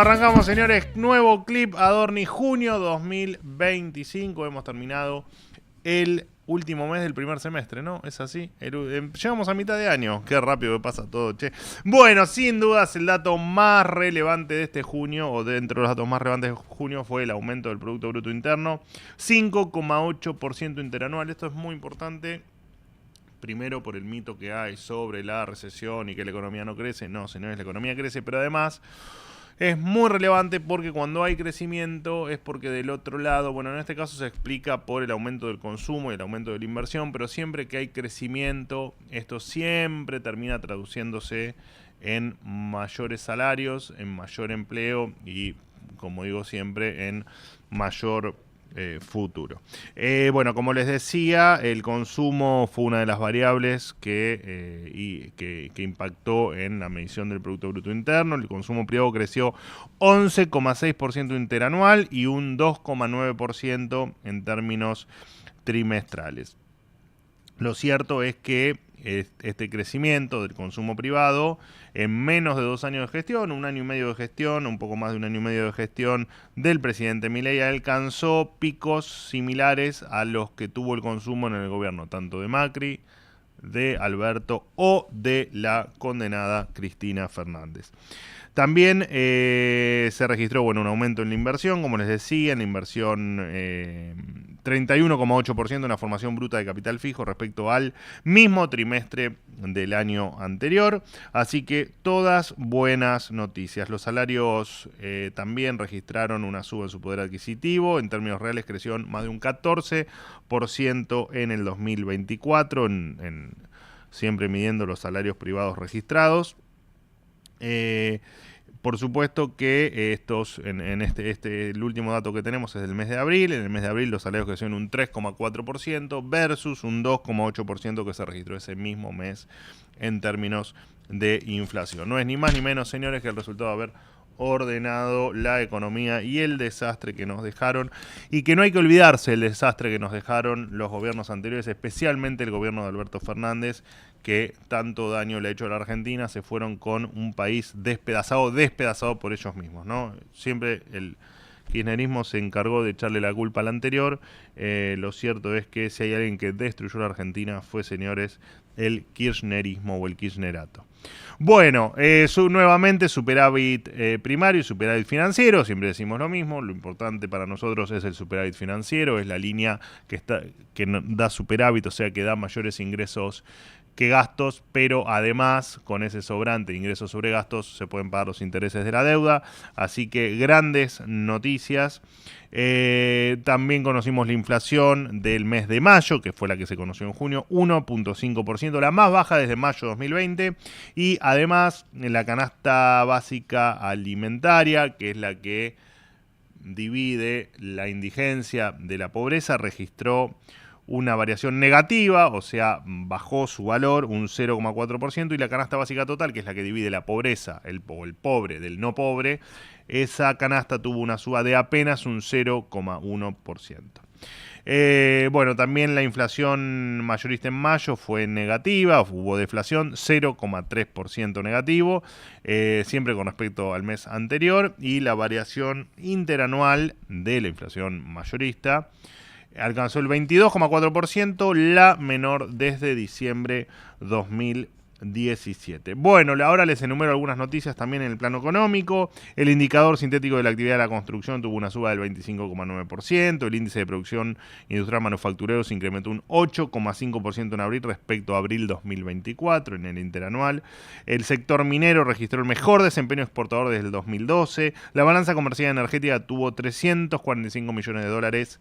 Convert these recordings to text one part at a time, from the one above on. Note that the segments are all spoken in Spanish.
Arrancamos, señores, nuevo clip Adorni, junio 2025. Hemos terminado el último mes del primer semestre, ¿no? Es así. Llegamos a mitad de año. Qué rápido que pasa todo, che. Bueno, sin dudas, el dato más relevante de este junio, o dentro de los datos más relevantes de junio, fue el aumento del Producto Bruto Interno. 5,8% interanual. Esto es muy importante. Primero, por el mito que hay sobre la recesión y que la economía no crece. No, señores, la economía crece, pero además es muy relevante porque cuando hay crecimiento es porque del otro lado, bueno, en este caso se explica por el aumento del consumo y el aumento de la inversión, pero siempre que hay crecimiento, esto siempre termina traduciéndose en mayores salarios, en mayor empleo y, como digo siempre, en mayor futuro. Bueno, como les decía, el consumo fue una de las variables que impactó en la medición del Producto Bruto Interno. El consumo privado creció 11,6% interanual y un 2,9% en términos trimestrales. Lo cierto es que este crecimiento del consumo privado en menos de 2 años de gestión, 1 año y medio de gestión, un poco más de 1 año y medio de gestión del presidente Milei, alcanzó picos similares a los que tuvo el consumo en el gobierno, tanto de Macri, de Alberto o de la condenada Cristina Fernández. También se registró un aumento en la inversión, como les decía, en la inversión 31,8% en la formación bruta de capital fijo respecto al mismo trimestre del año anterior. Así que todas buenas noticias. Los salarios también registraron una suba en su poder adquisitivo. En términos reales creció más de un 14% en el 2024, siempre midiendo los salarios privados registrados. Por supuesto que el último dato que tenemos es del mes de abril. En el mes de abril los salarios crecieron un 3,4% versus un 2,8% que se registró ese mismo mes en términos de inflación. No es ni más ni menos, señores, que el resultado de haber ordenado la economía y el desastre que nos dejaron, y que no hay que olvidarse el desastre que nos dejaron los gobiernos anteriores, especialmente el gobierno de Alberto Fernández, que tanto daño le ha hecho a la Argentina. Se fueron con un país despedazado por ellos mismos, ¿no? Siempre el kirchnerismo se encargó de echarle la culpa al anterior. Lo cierto es que si hay alguien que destruyó la Argentina fue, señores, el kirchnerismo o el kirchnerato. Bueno, nuevamente superávit primario y superávit financiero. Siempre decimos lo mismo. Lo importante para nosotros es el superávit financiero. Es la línea que da superávit, o sea, que da mayores ingresos que gastos, pero además con ese sobrante de ingresos sobre gastos se pueden pagar los intereses de la deuda. Así que grandes noticias. También conocimos la inflación del mes de mayo, que fue la que se conoció en junio, 1,5%, la más baja desde mayo de 2020. Y además la canasta básica alimentaria, que es la que divide la indigencia de la pobreza, registró una variación negativa, o sea, bajó su valor un 0,4%, y la canasta básica total, que es la que divide la pobreza, el pobre del no pobre, esa canasta tuvo una suba de apenas un 0,1%. Bueno, también la inflación mayorista en mayo fue negativa, hubo deflación, 0,3% negativo, siempre con respecto al mes anterior, y la variación interanual de la inflación mayorista alcanzó el 22,4%, la menor desde diciembre 2017. Bueno, ahora les enumero algunas noticias también en el plano económico. El indicador sintético de la actividad de la construcción tuvo una suba del 25,9%. El índice de producción industrial manufacturero se incrementó un 8,5% en abril respecto a abril 2024 en el interanual. El sector minero registró el mejor desempeño exportador desde el 2012. La balanza comercial energética tuvo 345 millones de dólares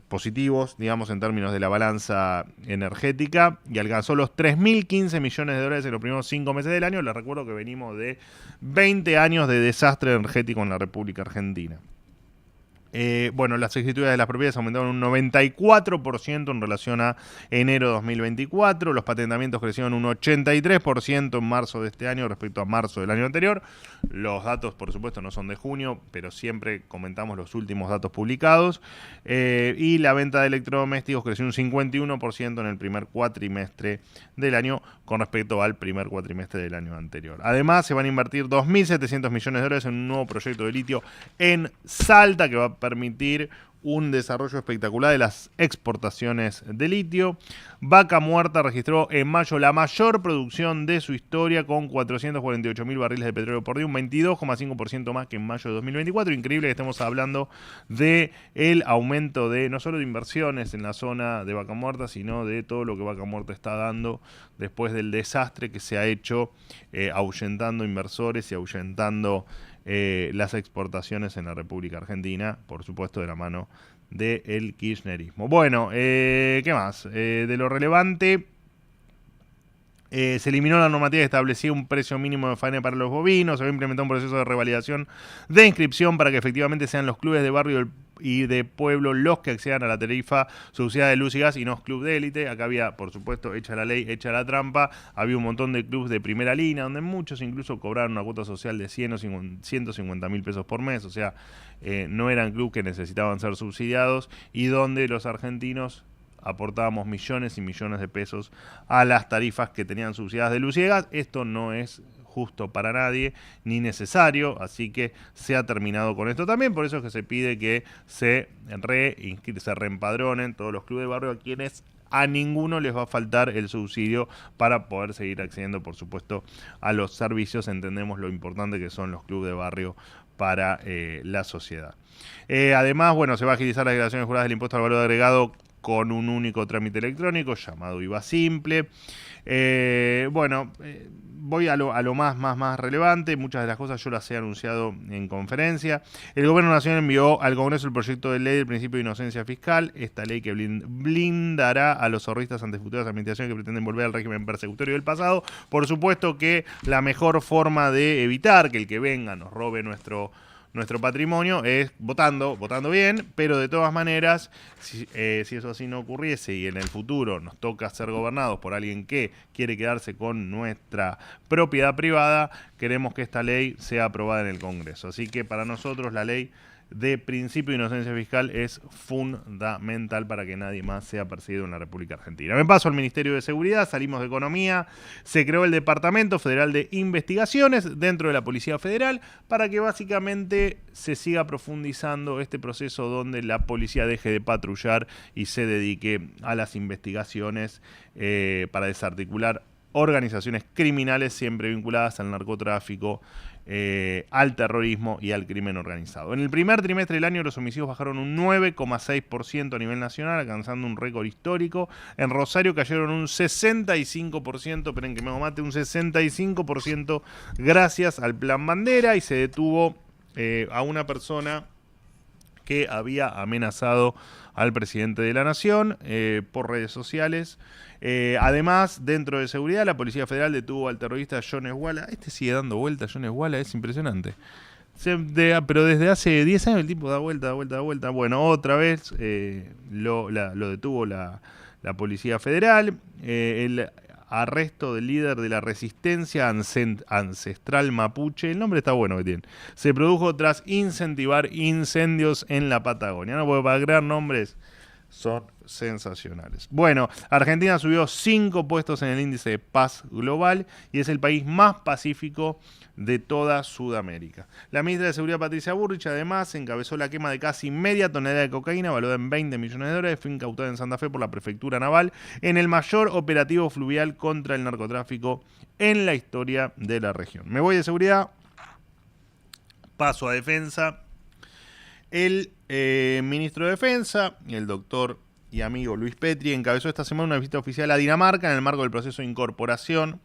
positivos, digamos, en términos de la balanza energética, y alcanzó los 3.015 millones de dólares en los primeros 5 meses del año. Les recuerdo que venimos de 20 años de desastre energético en la República Argentina. Bueno, las escrituras de las propiedades aumentaron un 94% en relación a enero de 2024. Los patentamientos crecieron un 83% en marzo de este año respecto a marzo del año anterior. Los datos, por supuesto, no son de junio, pero siempre comentamos los últimos datos publicados. Y la venta de electrodomésticos creció un 51% en el primer cuatrimestre del año con respecto al primer cuatrimestre del año anterior. Además, se van a invertir 2.700 millones de dólares en un nuevo proyecto de litio en Salta que va a permitir un desarrollo espectacular de las exportaciones de litio. Vaca Muerta registró en mayo la mayor producción de su historia con 448.000 barriles de petróleo por día, un 22,5% más que en mayo de 2024. Increíble que estemos hablando de el aumento de no solo de inversiones en la zona de Vaca Muerta, sino de todo lo que Vaca Muerta está dando después del desastre que se ha hecho ahuyentando inversores y ahuyentando las exportaciones en la República Argentina, por supuesto de la mano del kirchnerismo. Bueno, ¿qué más? De lo relevante, se eliminó la normativa que establecía un precio mínimo de faena para los bovinos, se va a implementar un proceso de revalidación de inscripción para que efectivamente sean los clubes de barrio y de pueblo los que accedan a la tarifa subsidiada de luz y gas y no club de élite. Acá había, por supuesto, hecha la ley, hecha la trampa. Había un montón de clubes de primera línea donde muchos incluso cobraron una cuota social de 100 o 150 mil pesos por mes. O sea, no eran clubes que necesitaban ser subsidiados y donde los argentinos aportábamos millones y millones de pesos a las tarifas que tenían subsidiadas de luz y de gas. Esto no es justo para nadie, ni necesario, así que se ha terminado con esto también, por eso es que se pide que se reempadronen todos los clubes de barrio a quienes a ninguno les va a faltar el subsidio para poder seguir accediendo, por supuesto, a los servicios. Entendemos lo importante que son los clubes de barrio para la sociedad. Además, bueno, se va a agilizar las declaraciones juradas del impuesto al valor agregado con un único trámite electrónico llamado IVA simple. Voy a lo más relevante. Muchas de las cosas yo las he anunciado en conferencia. El Gobierno Nacional envió al Congreso el proyecto de ley del principio de inocencia fiscal. Esta ley que blindará a los ahorristas ante futuras administraciones que pretenden volver al régimen persecutorio del pasado. Por supuesto que la mejor forma de evitar que el que venga nos robe nuestro patrimonio es votando bien, pero de todas maneras, si eso así no ocurriese y en el futuro nos toca ser gobernados por alguien que quiere quedarse con nuestra propiedad privada, queremos que esta ley sea aprobada en el Congreso. Así que para nosotros la ley de principio de inocencia fiscal es fundamental para que nadie más sea perseguido en la República Argentina. Me paso al Ministerio de Seguridad, salimos de Economía, se creó el Departamento Federal de Investigaciones dentro de la Policía Federal para que básicamente se siga profundizando este proceso donde la policía deje de patrullar y se dedique a las investigaciones para desarticular organizaciones criminales siempre vinculadas al narcotráfico, al terrorismo y al crimen organizado. En el primer trimestre del año los homicidios bajaron un 9,6% a nivel nacional, alcanzando un récord histórico. En Rosario cayeron un 65%, esperen que me hago mate, un 65% gracias al Plan Bandera, y se detuvo a una persona que había amenazado al presidente de la Nación por redes sociales. Además, dentro de seguridad, la Policía Federal detuvo al terrorista John Esguala. Este sigue dando vuelta, John Esguala, es impresionante. Pero desde hace 10 años el tipo da vuelta. Bueno, otra vez lo detuvo la Policía Federal. El arresto del líder de la resistencia ancestral mapuche, el nombre está bueno que tiene, se produjo tras incentivar incendios en la Patagonia. No, porque para crear nombres son sensacionales. Bueno, Argentina subió 5 puestos en el índice de paz global y es el país más pacífico de toda Sudamérica. La ministra de Seguridad, Patricia Bullrich, además encabezó la quema de casi media tonelada de cocaína valorada en 20 millones de dólares. Fue incautada en Santa Fe por la Prefectura Naval en el mayor operativo fluvial contra el narcotráfico en la historia de la región. Me voy de seguridad, paso a defensa. El ministro de Defensa, el doctor y amigo Luis Petri, encabezó esta semana una visita oficial a Dinamarca en el marco del proceso de incorporación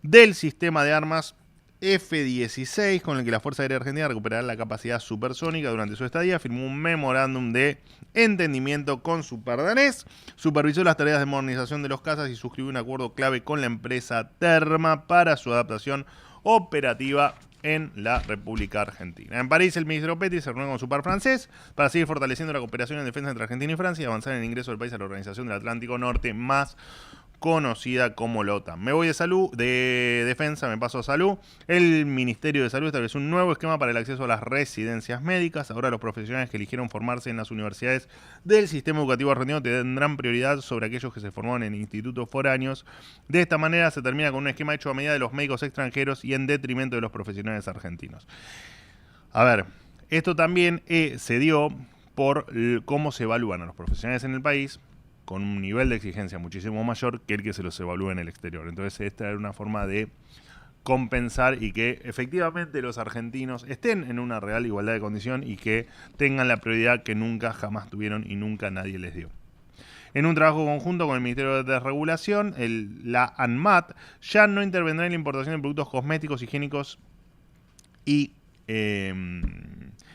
del sistema de armas F-16, con el que la Fuerza Aérea Argentina recuperará la capacidad supersónica. Durante su estadía firmó un memorándum de entendimiento con su par danés, supervisó las tareas de modernización de los cazas y suscribió un acuerdo clave con la empresa Terma para su adaptación operativa en la República Argentina. En París, el ministro Petty se reunió con su par francés para seguir fortaleciendo la cooperación en defensa entre Argentina y Francia y avanzar en el ingreso del país a la Organización del Atlántico Norte, más conocida como la OTAN. Me voy de defensa, me paso a salud. El Ministerio de Salud estableció un nuevo esquema para el acceso a las residencias médicas. Ahora los profesionales que eligieron formarse en las universidades del sistema educativo argentino tendrán prioridad sobre aquellos que se formaron en institutos foráneos. De esta manera se termina con un esquema hecho a medida de los médicos extranjeros y en detrimento de los profesionales argentinos. A ver, esto también se dio por cómo se evalúan a los profesionales en el país, con un nivel de exigencia muchísimo mayor que el que se los evalúa en el exterior. Entonces esta era una forma de compensar y que efectivamente los argentinos estén en una real igualdad de condición y que tengan la prioridad que nunca jamás tuvieron y nunca nadie les dio. En un trabajo conjunto con el Ministerio de Desregulación, la ANMAT ya no intervendrá en la importación de productos cosméticos, higiénicos y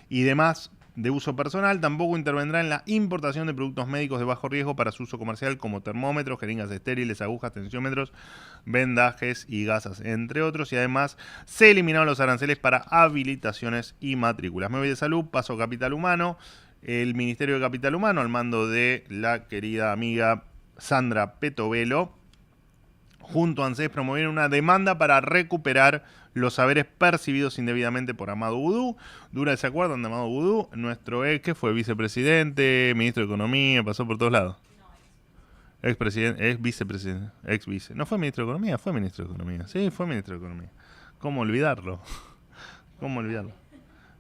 demás de uso personal. Tampoco intervendrá en la importación de productos médicos de bajo riesgo para su uso comercial, como termómetros, jeringas estériles, agujas, tensiómetros, vendajes y gasas, entre otros. Y además se eliminaron los aranceles para habilitaciones y matrículas. Me voy de salud, paso a capital humano. El Ministerio de Capital Humano, al mando de la querida amiga Sandra Petovelo, junto a ANSES promovieron una demanda para recuperar los saberes percibidos indebidamente por Amado Boudou. ¿Se acuerdan de Amado Boudou? Nuestro ex, que fue vicepresidente, ministro de Economía, pasó por todos lados. Expresidente, ex vicepresidente, ex vice. ¿No fue ministro de Economía? Fue ministro de Economía. Sí, fue ministro de Economía. ¿Cómo olvidarlo? ¿Cómo olvidarlo?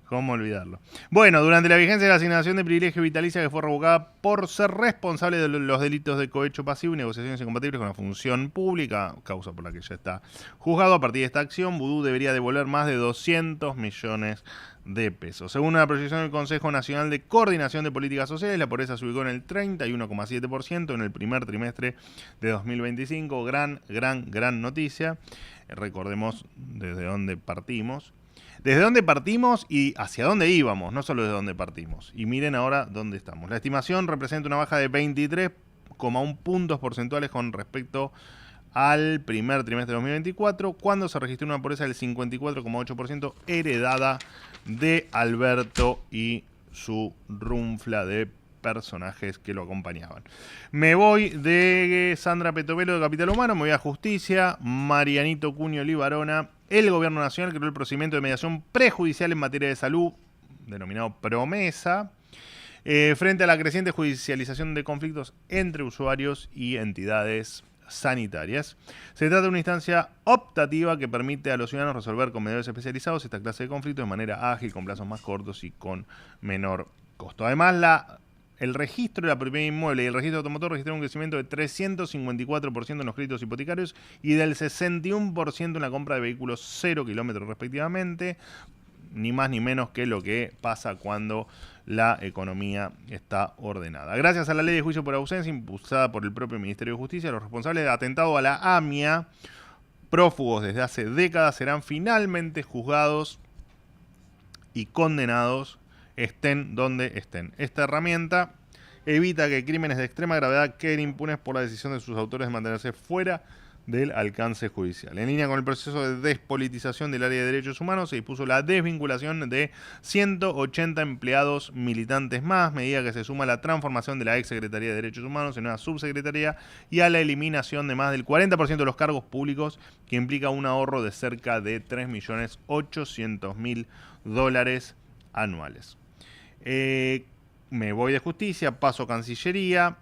¿Cómo olvidarlo? Bueno, durante la vigencia de la asignación de privilegio vitalicia que fue revocada por ser responsable de los delitos de cohecho pasivo y negociaciones incompatibles con la función pública, causa por la que ya está juzgado, a partir de esta acción, Boudou debería devolver más de 200 millones de pesos. Según una proyección del Consejo Nacional de Coordinación de Políticas Sociales, la pobreza se ubicó en el 31,7% en el primer trimestre de 2025. Gran noticia. Recordemos desde dónde partimos. Desde dónde partimos y hacia dónde íbamos, no solo desde dónde partimos. Y miren ahora dónde estamos. La estimación representa una baja de 23,1 puntos porcentuales con respecto al primer trimestre de 2024, cuando se registró una pobreza del 54,8% heredada de Alberto y su runfla de personajes que lo acompañaban. Me voy de Sandra Petovelo de Capital Humano, me voy a Justicia. Marianito Cuño Libarona. El Gobierno Nacional creó el procedimiento de mediación prejudicial en materia de salud, denominado Promesa, frente a la creciente judicialización de conflictos entre usuarios y entidades sanitarias. Se trata de una instancia optativa que permite a los ciudadanos resolver con mediadores especializados esta clase de conflictos de manera ágil, con plazos más cortos y con menor costo. Además, el registro de la propiedad inmueble y el registro automotor registraron un crecimiento de 354% en los créditos hipotecarios y del 61% en la compra de vehículos 0 kilómetros respectivamente, ni más ni menos que lo que pasa cuando la economía está ordenada. Gracias a la ley de juicio por ausencia impulsada por el propio Ministerio de Justicia, los responsables de atentado a la AMIA, prófugos desde hace décadas, serán finalmente juzgados y condenados, estén donde estén. Esta herramienta evita que crímenes de extrema gravedad queden impunes por la decisión de sus autores de mantenerse fuera del alcance judicial. En línea con el proceso de despolitización del área de derechos humanos, se dispuso la desvinculación de 180 empleados militantes más, medida que se suma a la transformación de la ex Secretaría de Derechos Humanos en una subsecretaría y a la eliminación de más del 40% de los cargos públicos, que implica un ahorro de cerca de $3.800.000 anuales. Me voy de Justicia, paso a Cancillería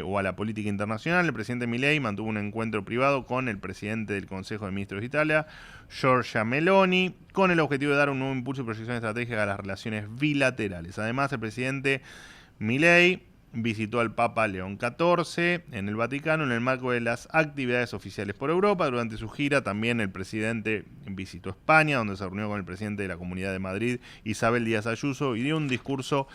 o a la política internacional. El presidente Milei mantuvo un encuentro privado con el presidente del Consejo de Ministros de Italia, Giorgia Meloni, con el objetivo de dar un nuevo impulso y proyección estratégica a las relaciones bilaterales. Además, el presidente Milei visitó al Papa León XIV en el Vaticano en el marco de las actividades oficiales por Europa. Durante su gira también el presidente visitó España, donde se reunió con el presidente de la Comunidad de Madrid, Isabel Díaz Ayuso, y dio un discurso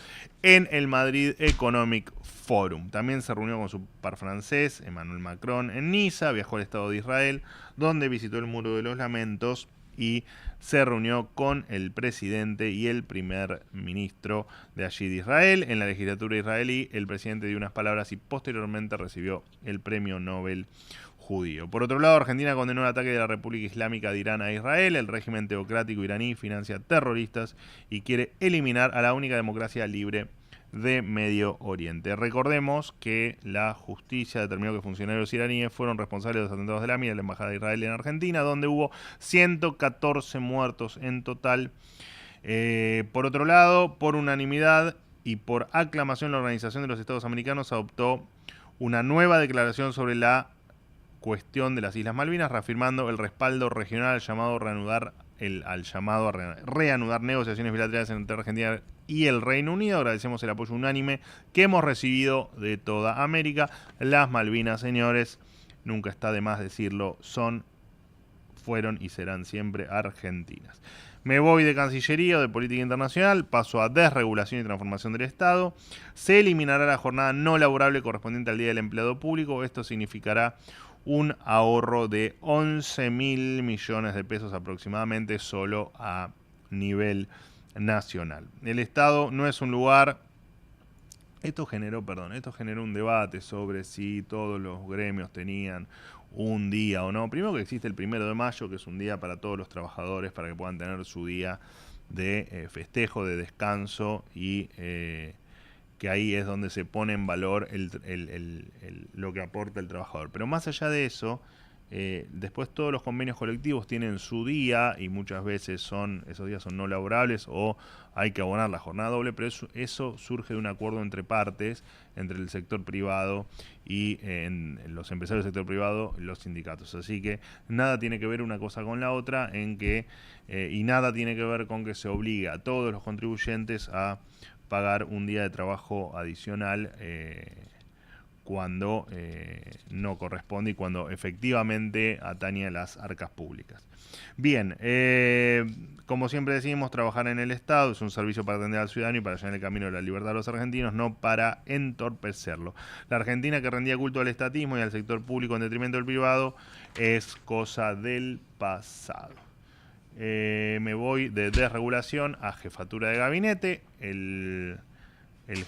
en el Madrid Economic Forum. También se reunió con su par francés, Emmanuel Macron, en Niza, viajó al Estado de Israel, donde visitó el Muro de los Lamentos y se reunió con el presidente y el primer ministro de allí de Israel. En la legislatura israelí, el presidente dio unas palabras y posteriormente recibió el premio Nobel judío. Por otro lado, Argentina condenó el ataque de la República Islámica de Irán a Israel. El régimen teocrático iraní financia terroristas y quiere eliminar a la única democracia libre de Medio Oriente. Recordemos que la justicia determinó que funcionarios iraníes fueron responsables de los atentados de la MIA en la Embajada de Israel en Argentina, donde hubo 114 muertos en total. Por otro lado, por unanimidad y por aclamación, la Organización de los Estados Americanos adoptó una nueva declaración sobre la cuestión de las Islas Malvinas, reafirmando el respaldo regional al llamado a reanudar negociaciones bilaterales entre Argentina y el Reino Unido. Agradecemos el apoyo unánime que hemos recibido de toda América. Las Malvinas, señores, nunca está de más decirlo, fueron y serán siempre argentinas. Me voy de Cancillería o de Política Internacional, paso a Desregulación y Transformación del Estado. Se eliminará la jornada no laborable correspondiente al Día del Empleado Público. Esto significará un ahorro de 11.000 millones de pesos aproximadamente solo a nivel nacional. El Estado no es un lugar... Esto generó un debate sobre si todos los gremios tenían un día o no. Primero que existe el 1 de mayo, que es un día para todos los trabajadores, para que puedan tener su día de festejo, de descanso, y que ahí es donde se pone en valor lo que aporta el trabajador. Pero más allá de eso, después todos los convenios colectivos tienen su día y muchas veces esos días son no laborables o hay que abonar la jornada doble, pero eso surge de un acuerdo entre partes, entre el sector privado y los empresarios del sector privado y los sindicatos. Así que nada tiene que ver una cosa con la otra y nada tiene que ver con que se obligue a todos los contribuyentes a pagar un día de trabajo adicional cuando no corresponde y cuando efectivamente atañe a las arcas públicas. Bien, como siempre decimos, trabajar en el Estado es un servicio para atender al ciudadano y para llenar el camino de la libertad a los argentinos, no para entorpecerlo. La Argentina que rendía culto al estatismo y al sector público en detrimento del privado es cosa del pasado. Me voy de desregulación a jefatura de gabinete. El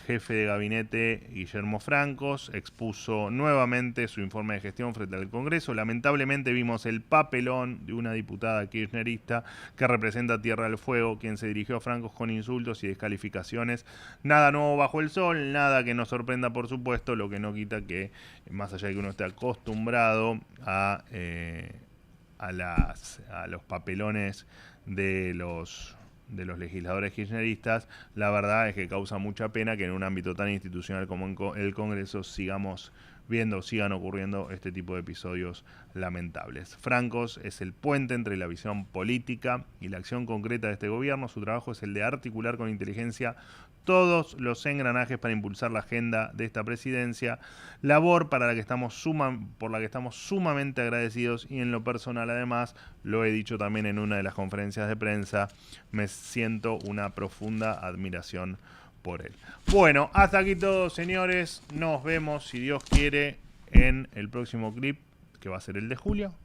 jefe de gabinete, Guillermo Francos, expuso nuevamente su informe de gestión frente al Congreso. Lamentablemente vimos el papelón de una diputada kirchnerista que representa Tierra del Fuego, quien se dirigió a Francos con insultos y descalificaciones. Nada nuevo bajo el sol, nada que nos sorprenda, por supuesto, lo que no quita que, más allá de que uno esté acostumbrado a los papelones de los legisladores kirchneristas, la verdad es que causa mucha pena que en un ámbito tan institucional como el Congreso sigan ocurriendo este tipo de episodios lamentables. Francos es el puente entre la visión política y la acción concreta de este gobierno. Su trabajo es el de articular con inteligencia todos los engranajes para impulsar la agenda de esta presidencia, labor por la que estamos sumamente agradecidos, y en lo personal, además, lo he dicho también en una de las conferencias de prensa, me siento una profunda admiración por él. Bueno, hasta aquí todo, señores. Nos vemos, si Dios quiere, en el próximo clip, que va a ser el de julio,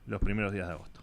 los primeros días de agosto.